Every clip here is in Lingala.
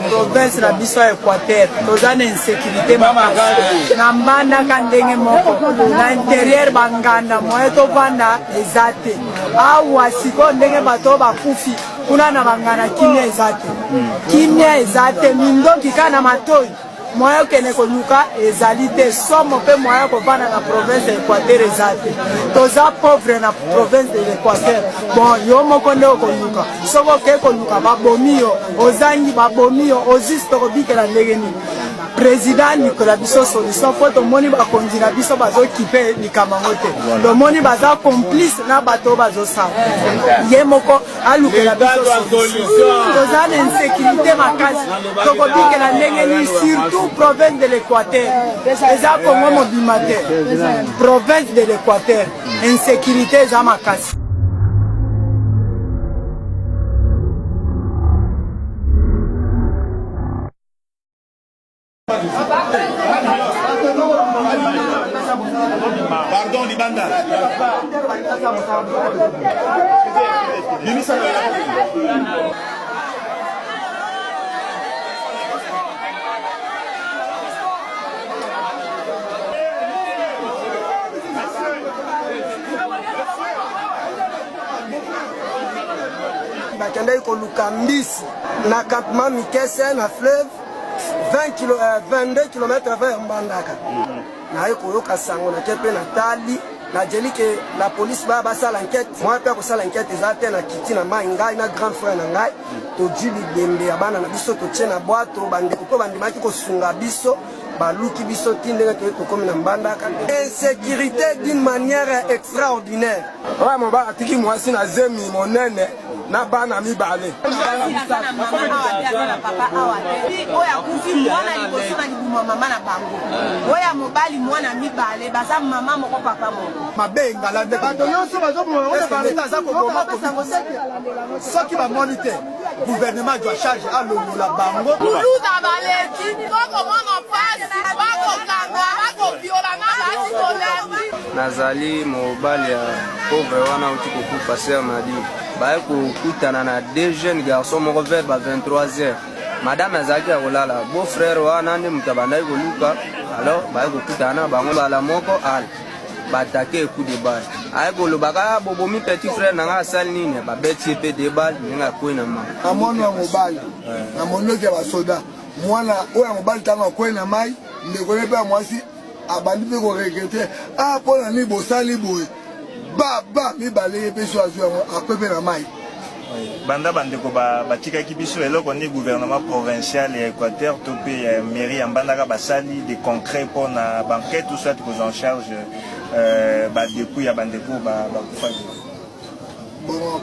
province na biso ya Équateur toza na insécurité makasi na mbandaka ndenge moko na intérieur banganda moye tovanda eza te awa sikoyo ndenge bato bakufi kuna na banganda kimia eza te kimia eza te mindoki kaka na matoi moye okende koluka ezali te somo mpe moye kovanda na province ya Équateur eza te toza pauvre na province de l'Équateur bon yo moko nde okoluka soki okei koluka babomi yo ozangi babomi yo ozisi tokobikela ndenge nini président Nicolas biso solution po tomoni bakonzi na biso bazokipe likambo yango te tomoni baza complice na bato bazosala ye moko alukela biso solution toza na insécurité makasi tokobikela ndenge nini surtout province de l'Équateur eza Congo mobima te province de l'Équateur insécurité eza makasi. Pardon, Libanda. bakendaki koluka mbisi na campement Mikese na fleuve 22 km vers Mbandaka. naye koyoka sango na kepe na tali na jeli ke la police ba basala enquête moi pe ko sala enquête ezate na kiti na mai ngai na grand frère na ngai to jili dembe ya bana na biso to tshena bwato bande ko bandimaki ko sunga biso baluki biso tindenge to komi na Mbandaka. Insécurité d'une manière extraordinaire. Ouais mon ba atiki moi si na zemi monene na bana mibale oya kufi mwana liboso na libuma mama na bango oya mobali mwana mibale baza mama moko papa moko mabenga la de bato nyonso bazoboma on ba leta za ko boma ko soki ba moniteur gouvernement doit charger à la bango luza baleki koko mwana pasi bako kanga bako viola na basi tolandi nazali mobali ya pauvre wana uti kokufa ser madi baye kokutana na deux jeunes garçons moko vers ba 23h madame azalaki ya kolala beau frère wana nde moto abandaki koluka alors baye kokutana bango bala moko ala batake coup de balle aye kolobaka bobomi petit frère nanga asali nini babeti ye mpe de balle ndenge akwei na mai amoni ya mobali na mondoki ya basoda mwana oyo ya mobali ntango akwei na mai ndeko ne mpe ya mwasi abandi mpe koregrete mpo na nini bosali boye ba mibale ye mpe so azwi yango akwe mpe na mai banda bandeko batikaki biso eloko nde gouvernement provincial ya Équateur to mpe mairie ya Mbandaka basali de concret mpona banquête ou soit kozwa en charge badepu ya bandeko bakufaki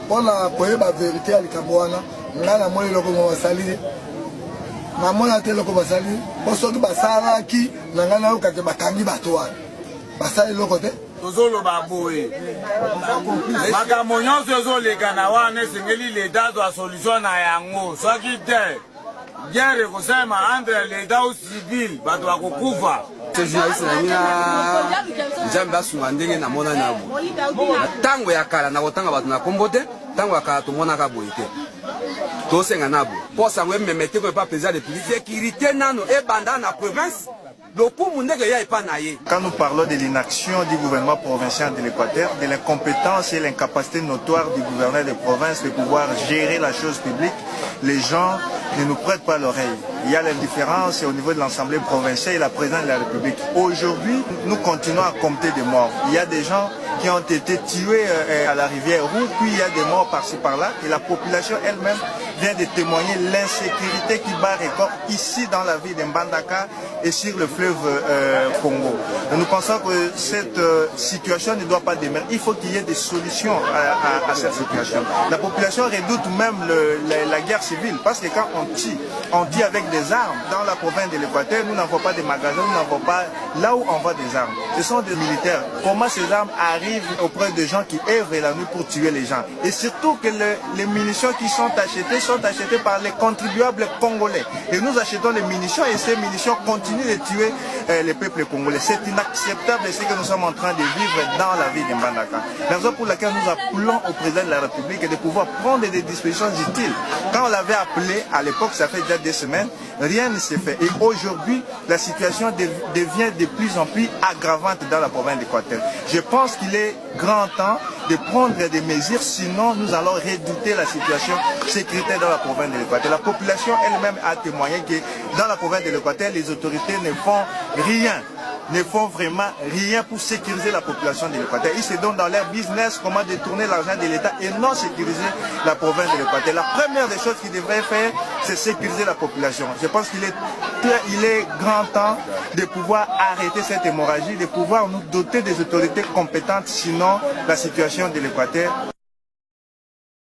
mpona koyeba vérité ya likambo wana ngai namoni eloko mo basali te namona te eloko basali mpo soki basalaki na ngai nayokake bakangi bato wana basali eloko te tozoloba boye makambo nyonso ezoleka na wana esengeli leta azwa solution na yango soki te guerre ekosema entre leta ou civil bato bakokufa te journaliste na mina nzambe asunga ndenge namona na bo ntango ya kala nakotanga bato na kombo te ntango ya kala tomonaka boye te tosenga na bo mpo sango ememe te koyepa président de république sécurité nano ebanda na province. Quand nous parlons de l'inaction du gouvernement provincial de l'Équateur, de l'incompétence et l'incapacité notoire du gouverneur de province de pouvoir gérer la chose publique, les gens ne nous prêtent pas l'oreille. Il y a l'indifférence au niveau de l'Assemblée provinciale et la présidence de la République. Aujourd'hui, nous continuons à compter des morts. Il y a des gens qui ont été tués à la rivière Roux, puis il y a des morts par-ci par-là, et la population elle-même vient de témoigner l'insécurité qui bat record ici dans la ville de Mbandaka et sur le fleuve Congo. Nous pensons que cette situation ne doit pas demeurer. Il faut qu'il y ait des solutions à cette situation. La population redoute même la guerre civile, parce que quand on tue avec des armes. Dans la province de l'Équateur, nous n'avons pas de magasins, nous n'avons pas là où on vend des armes. Ce sont des militaires. Comment ces armes arrivent auprès de gens qui œuvrent la nuit pour tuer les gens? Et surtout que les munitions qui sont achetées sont sont achetées par les contribuables congolais. Et nous achetons des munitions et ces munitions continuent de tuer les peuples congolais. C'est inacceptable ce que nous sommes en train de vivre dans la ville de Mbandaka. La raison pour laquelle nous appelons au président de la République de pouvoir prendre des dispositions utiles. Quand on l'avait appelé à l'époque, ça fait déjà 2 semaines, rien ne s'est fait. Et aujourd'hui, la situation devient de plus en plus aggravante dans la province d'Équateur. Je pense qu'il est grand temps de prendre des mesures, sinon nous allons redouter la situation sécuritaire dans la province de l'Équateur. La population elle-même a témoigné que dans la province de l'Équateur, les autorités ne font rien. Ne font vraiment rien pour sécuriser la population de l'Équateur. Ils se donnent dans leur business comment détourner l'argent de l'État et non sécuriser la province de l'Équateur. La première des choses qu'ils devraient faire, c'est sécuriser la population. Je pense qu'il est grand temps de pouvoir arrêter cette hémorragie, de pouvoir nous doter des autorités compétentes, sinon la situation de l'Équateur